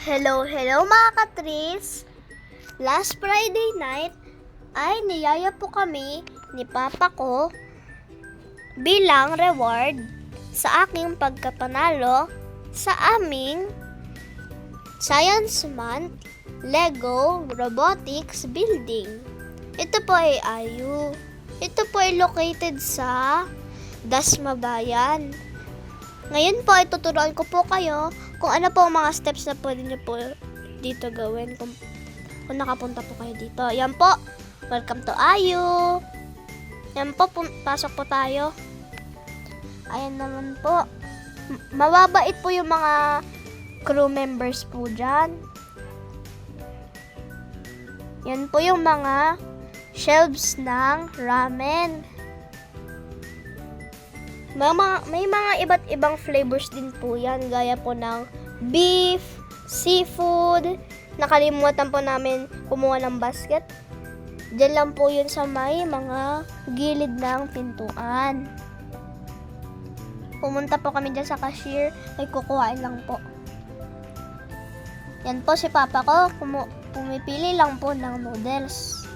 Hello mga katris! Last Friday night ay niyaya po kami ni Papa ko bilang reward sa aking pagkapanalo sa aming Science Month Lego Robotics Building. Ito po ay AYU. Ito po ay located sa Dasmabayan. Ngayon po ay tuturuan ko po kayo kung ano po ang mga steps na pwede nyo po dito gawin kung nakapunta po kayo dito. Yan po, welcome to AYU. Yan po, pasok po tayo. Ayan naman po. Mababait po yung mga crew members po dyan. Yan po yung mga shelves ng ramen. May mga iba't ibang flavors din po yan, gaya po ng beef, seafood. Nakalimutan po namin kumuha ng basket. Diyan lang po yun sa may mga gilid ng pintuan. Pumunta po kami dyan sa cashier, ay kukuhain lang po. Yan po si Papa ko, pumipili lang po ng noodles.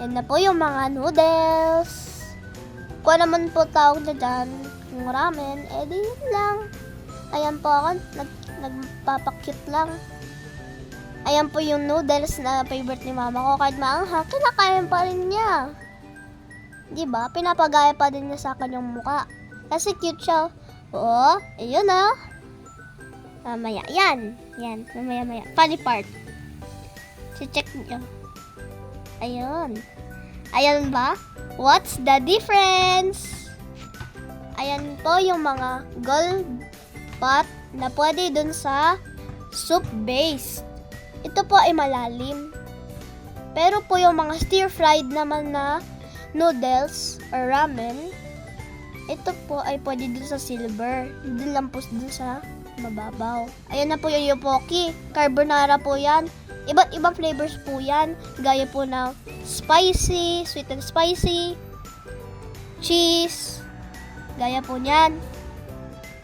Yan na po yung mga noodles. Kung naman po tawag na dyan, yung ramen, edi yun lang. Ayan po ako, nagpapakit lang. Ayan po yung noodles na favorite ni Mama ko. Kahit maanghang, kinakain pa rin niya. Diba? Pinapagaya pa din niya sa kanyang muka. Kasi cute siya. Oo, ayun ah. Mamaya, yan. Yan, mamaya. Funny part. Check niyo. Ayun. Ayan ba? What's the difference? Ayan po yung mga gold pot na pwede dun sa soup base. Ito po ay malalim. Pero po yung mga stir-fried naman na noodles or ramen, ito po ay pwede dun sa silver. Dun lang po dun sa mababaw. Ayan na po yung yopoki. Carbonara po yan. Iba't ibang flavors po yan. Gaya po ng spicy, sweet and spicy, cheese. Gaya po niyan.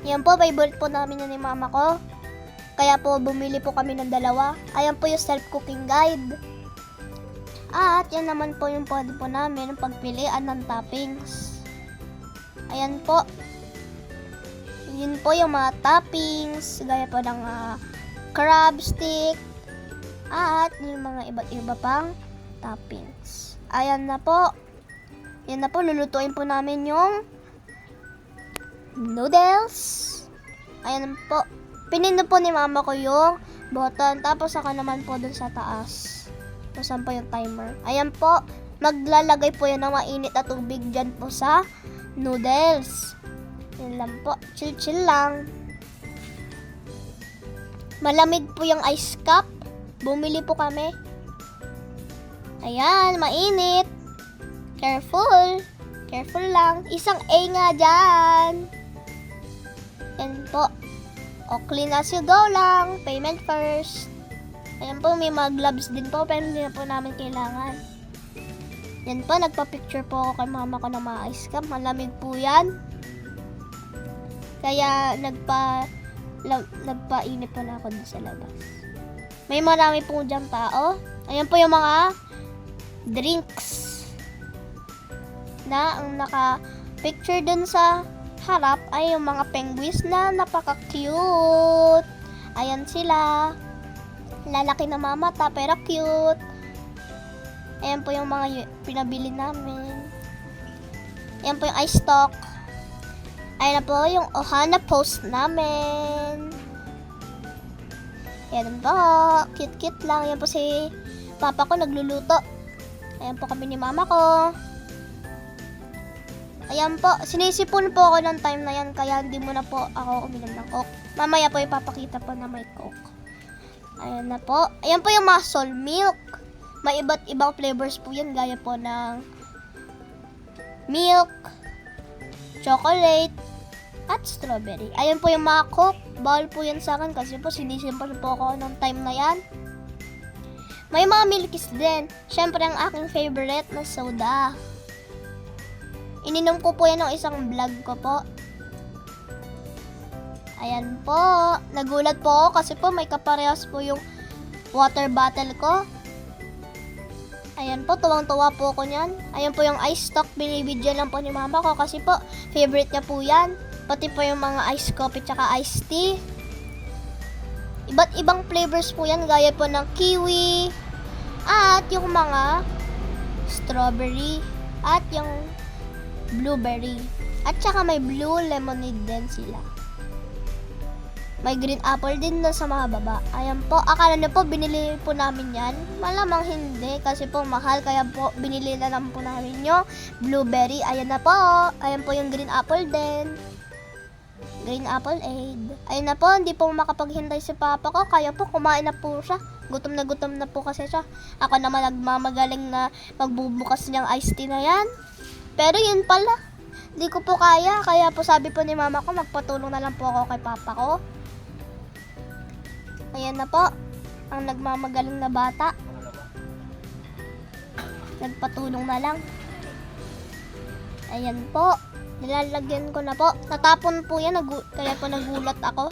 Yan po, favorite po namin yan ni Mama ko. Kaya po, bumili po kami ng dalawa. Ayan po yung self-cooking guide. At yan naman po yung pwede po namin pagpilian ng toppings. Ayan po. Yun po yung mga toppings. Gaya po ng crab stick. At yung mga iba't iba pang toppings. Ayan na po. Yan na po, lulutuin po namin yung noodles. Ayan po. Pinindot po ni Mama ko yung button. Tapos saka naman po dun sa taas. Saan po yung timer. Ayan po. Maglalagay po yan ng mainit na tubig dyan po sa noodles. Yan lang po. Chill lang. Malamig po yung ice cup. Bumili po kami. Ayan, mainit. Careful. Careful lang. Isang A nga dyan. Yan po. O, clean as you go lang. Payment first. Ayan po, may mga gloves din po, pero hindi na po namin kailangan. Yan po, nagpa-picture po ako kay Mama ko ng mga ice cup. Malamig po yan. Kaya, nagpa-init po na ako dun sa labas. May marami po dyan tao. Ayan po yung mga drinks na ang naka-picture dun sa harap ay yung mga penguins na napaka-cute. Ayan sila. Lalaki na mamata pero cute. Ayan po yung mga pinabili namin. Ayan po yung ice stock. Ayan na po yung Ohana post namin. Ayan po. Cute lang. Ayan po si Papa ko nagluluto. Ayan po kami ni Mama ko. Ayan po. Sinisipon po ako ng time na yan. Kaya hindi mo na po ako uminom ng coke. Mamaya po ipapakita po na may coke. Ayan na po. Ayan po yung muscle milk. May iba't ibang flavors po yan. Gaya po ng milk, chocolate, at strawberry. Ayan po yung mga coke. Bawal po yan sa akin kasi po sinisimpon po ako ng time na yan. May mga milkies din. Syempre ang aking favorite na soda. Ininom ko po yan ng isang vlog ko po. Ayan po. Nagulat po ako kasi po may kaparehas po yung water bottle ko. Ayan po, tuwang-tuwa po ako niyan. Ayan po yung ice stock, binibidyo lang po ni mama ko kasi po favorite niya po yan. Pati po yung mga ice coffee tsaka iced tea. Iba't ibang flavors po yan, gaya po ng kiwi at yung mga strawberry at yung blueberry. At saka may blue lemonade din sila. May green apple din na sa mga baba. Ayan po, akala niyo po binili po namin yan? Malamang hindi kasi po mahal, kaya po binili na lang po namin yung blueberry. Ayan na po, ayan po yung green apple din. Green apple aid. Ayun na po, hindi po makapaghintay si papa ko, kaya po kumain na po siya. Gutom na po kasi siya. Ako naman nagmamagaling na magbubukas niyang iced tea na yan. Pero yun pala, hindi ko po kaya po sabi po ni mama ko, magpatulong na lang po ako kay papa ko. Ayan na po, ang nagmamagaling na bata. Nagpatulong na lang. Ayan po, nilalagyan ko na po. Natapon po yan, kaya po nagulat ako.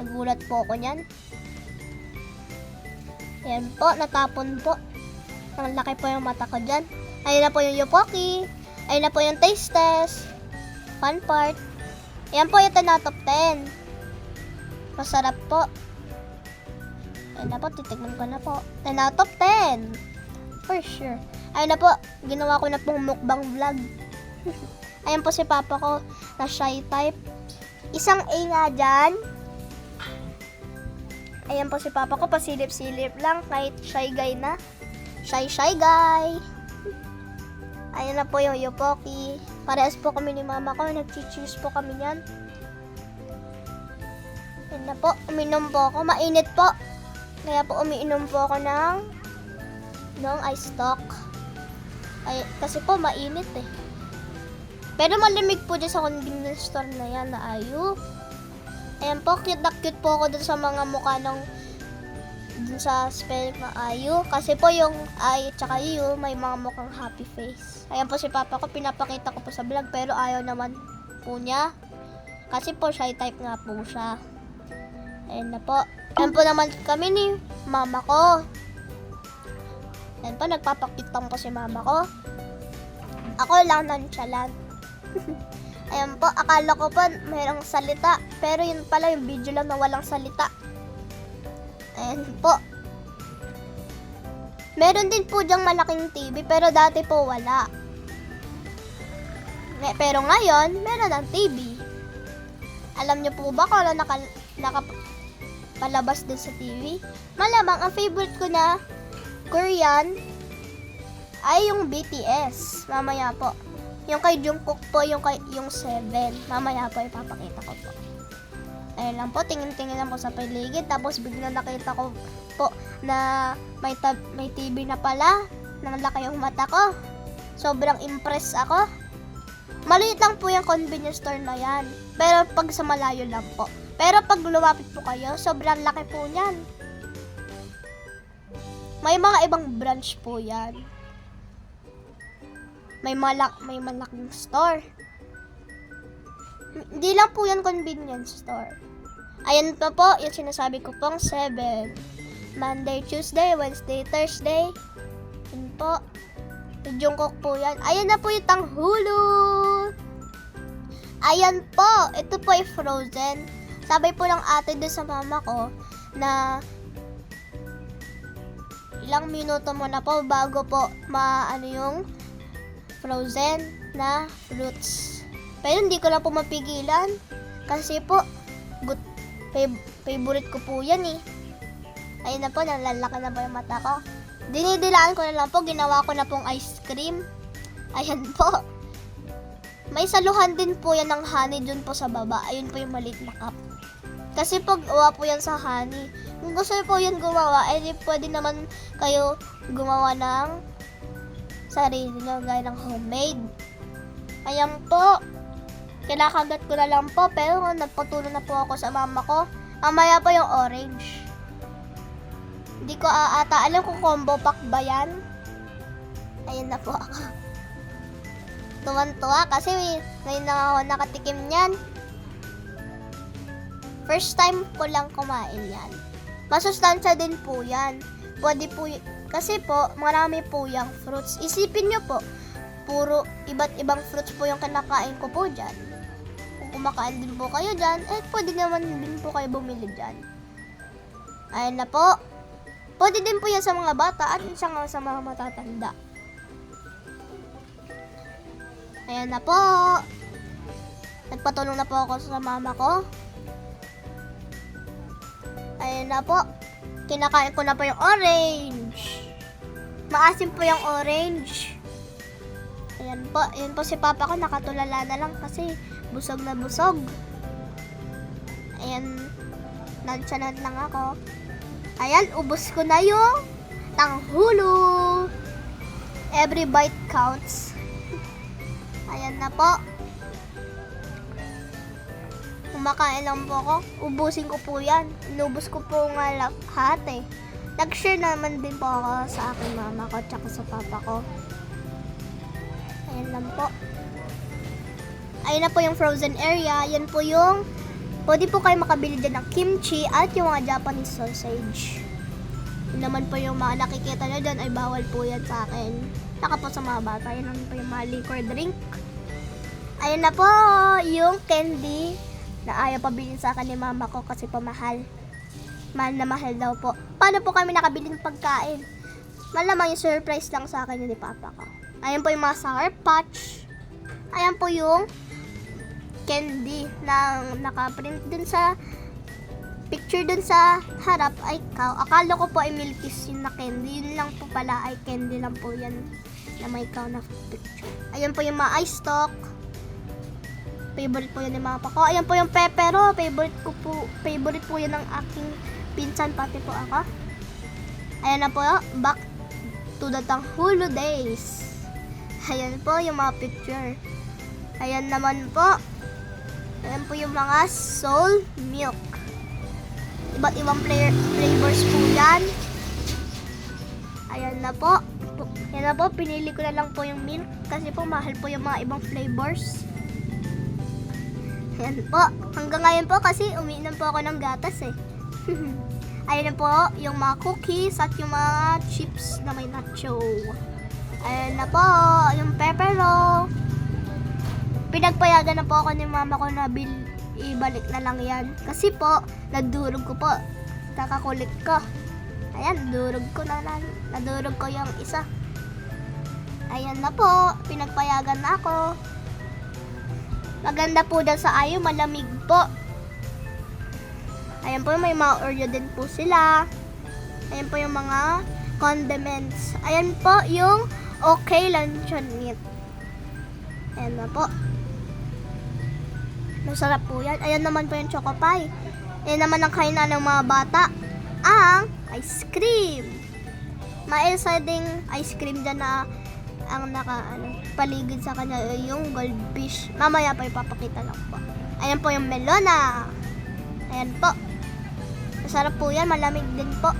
Nagulat po ako niyan. Ayan po, natapon po. Ang laki po yung mata ko dyan. Ayan na po yung Yopoki. Ayan na po yung taste test. Fun part. Ayan po yung 10 out of 10. Masarap po. Ayun na po, titignan ko na po. 10 out of 10. For sure. Ayun na po, ginawa ko na pong mukbang vlog. Ayun po si papa ko na shy type. Isang A nga dyan. Ayan po si papa ko, pasilip-silip lang kahit shy guy na. Shy guy. Ayun na po yung Yopoki. Parehas po kami ni mama ko, nag-cheese po kami yan. Ayun na po, uminom po ako. Mainit po. Kaya po umiinom po ako ng ice stock. Ay, kasi po mainit eh. Pero malamig po dyan sa convenience store na yan na Ayu. Ayan po, cute na cute po ako dun sa mga mukha ng dun sa spell na Ayu. Kasi po yung I tsaka U may mga mukhang happy face. Ayan po si papa ko, pinapakita ko po sa vlog pero ayaw naman po niya. Kasi po shy type nga po siya. Ayan na po. Ayan po naman kami ni mama ko. Ayan po, nagpapakitang po si mama ko. Ako lang nonchalant. Ayan po, akala ko po mayroong salita. Pero yun pala, yung video lang na walang salita. Ayan po. Meron din po dyang malaking TV, pero dati po wala. Pero ngayon, meron ng TV. Alam niyo po ba kung ano nakapalabas din sa TV? Malamang, ang favorite ko na Korean ay yung BTS. Mamaya po. Yung kay Jungkook po, yung 7. Mamaya po ipapakita ko po. Ayun lang po, tingin-tingin lang po sa paligid. Tapos bigla nakita ko po na may TV na pala. Nang laki yung mata ko. Sobrang impress ako. Maliit lang po yung convenience store na yan. Pero pag sa malayo lang po. Pero pag lumapit po kayo, sobrang laki po yan. May mga ibang branch po yan. May malaking store. Hindi lang po yan convenience store. Ayan pa po, yung sinasabi ko pong 7. Monday, Tuesday, Wednesday, Thursday. Yun po. Yung Jungkook po yan. Ayan na po yung Tanghulu. Ayan po. Ito po ay Frozen. Sabi po ng ate doon sa mama ko na ilang minuto muna po bago po maano yung frozen na fruits. Pero hindi ko na po mapigilan kasi po favorite ko po yan eh. Ayun na po, nalalaki na po yung mata ko. Dinidilaan ko na lang po, ginawa ko na pong ice cream. Ayan po. May saluhan din po yan ng honey dun po sa baba. Ayun po yung maliit na cup. Kasi pag uwa po yan sa honey, kung gusto po yan gumawa, di pwede naman kayo gumawa ng sarili nyo, gaya ng homemade. Ayan po. Kinakagat ko na lang po, pero nagpatulong na po ako sa mama ko. Mamaya po yung orange. Hindi ko alam kung combo pack ba yan. Ayan na po ako. Tuwan-tuwa kasi ngayon lang ako nakatikim niyan. First time ko lang kumain yan. Masustansya din po yan. Pwede po kasi po, marami po yung fruits. Isipin nyo po, puro iba't ibang fruits po yung kinakain ko po dyan. Kung kumakain din po kayo dyan, pwede naman din po kayo bumili dyan. Ayun na po. Pwede din po yan sa mga bata at sa mga matatanda. Ayan na po. Nagpatulong na po ako sa mama ko. Ayan na po. Kinakain ko na po yung orange. Maasim po yung orange. Ayan po. Ayan po si papa ko. Nakatulala na lang kasi busog na busog. Ayan. Nonchalant lang ako. Ayan. Ubos ko na yung tanghulo. Every bite counts. Ayan na po. Kumakain lang po ako. Ubusin ko po yan. Inubos ko po nga lahat eh. Nag-share naman din po ako sa aking mama ko tsaka sa papa ko. Ayan lang po. Ayan na po yung frozen area. Yan po yung pwede po kayo makabili dyan ng kimchi at yung mga Japanese sausage. Yun naman po yung mga nakikita nyo dyan ay bawal po yan sa akin. Saka po sa mga bata. Yan naman po yung mga liquor drink. Ayan na po yung candy na ayaw pabilin sa akin ni mama ko kasi pamahal. Mahal na mahal daw po. Paano po kami nakabili ng pagkain? Malamang yung surprise lang sa akin ni papa ko. Ayan po yung mga Sour Patch. Ayan po yung candy na nakaprint dun sa picture dun sa harap ay cow. Akala ko po ay Milkies yun na candy. Yun lang po pala ay candy lang po yan na may cow na picture. Ayan po yung mga ice stock. Favorite po yan ng mga pako. Ayan po yung pepero. Favorite po yan ng aking pinsan, pati po ako. Ayan na po, back to the Tanghulo days. Ayan po yung mga picture. Ayan naman po. Ayan po yung mga soul milk. Iba't ibang flavors po yan. Ayan na po. Ayan na po, pinili ko na lang po yung milk kasi po mahal po yung mga ibang flavors. Ayan po. Hanggang ngayon po kasi umiinom po ako ng gatas eh. Ayan na po yung mga cookies at yung mga chips na may nacho. Ayan na po yung pepero. Pinagpayagan na po ako ni mama ko na ibalik na lang yan. Kasi po, nadurog ko po. Nakakulit ko. Ayan, nadurog ko yung isa. Ayan na po. Pinagpayagan na ako. Maganda po dyan sa Ayo, malamig po. Ayan po, may mga Oreo din po sila. Ayan po yung mga condiments. Ayan po yung okay luncheon meat. Ayan na po. Masarap po yan. Ayan naman po yung choco pie. Ayan naman ang kainan ng mga bata. Ang ice cream. May isa ding ice cream dyan na ang paligid sa kanya yung goldfish. Mamaya pa ipapakita lang po. Ayan po yung melona. Ayan po. Masarap po yan. Malamig din po.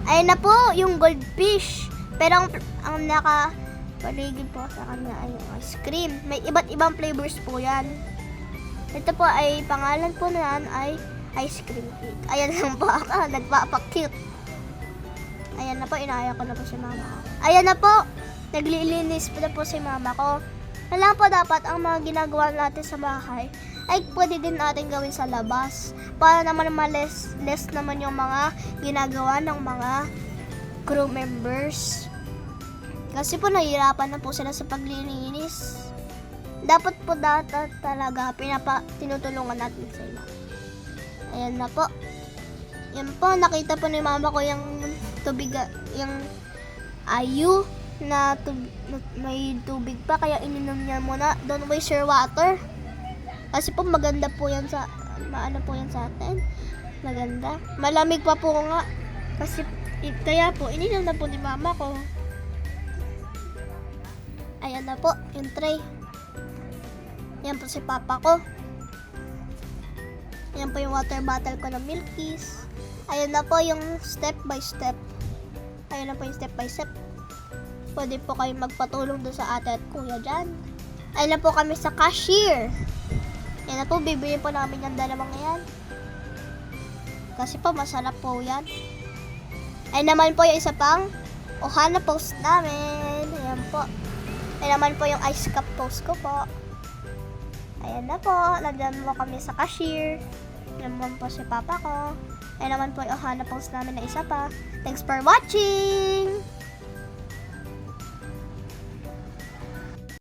Ayan na po yung goldfish. Pero ang nakapaligid po sa kanya ay yung ice cream. May iba't ibang flavors po yan. Ito po ay pangalan po na yan ay ice cream cake. Ayan lang po ako. Nagpapakute. Ayan na po. Inaya ko na po si mama ko. Ayan na po. Naglilinis po na po si mama ko. Alam po dapat ang mga ginagawa natin sa bahay ay pwede din natin gawin sa labas. Para naman less naman yung mga ginagawa ng mga crew members. Kasi po nahihirapan na po sila sa paglilinis. Dapat po talaga tinutulungan natin sila. Ayan na po. Yan po, nakita po ni mama ko yung tubig, yung Ayo na may tubig pa kaya ininom niya muna. Don't waste your water. Kasi po maganda po yan sa atin. Maganda. Malamig pa po nga. Kasi kaya po ininom na po ni mama ko. Ayan na po yung tray. Yan po si papa ko. Ayan po yung water bottle ko ng Milkies. Ayan na po yung step by step. Ayan na po yung step by step. Pwede po kayo magpatulong doon sa ate at kuya dyan. Ay na po kami sa cashier. Yan na po, bibili po namin yung dalawang yan. Kasi po, masarap po yan. Ay naman po yung isa pang Ohana post namin. Ayan po. Ay naman po yung ice cup post ko po. Ayan na po. Nandiyan po kami sa cashier. Ayan naman po si papa ko. Ayan naman po yung Ohana post namin na isa pa. Thanks for watching!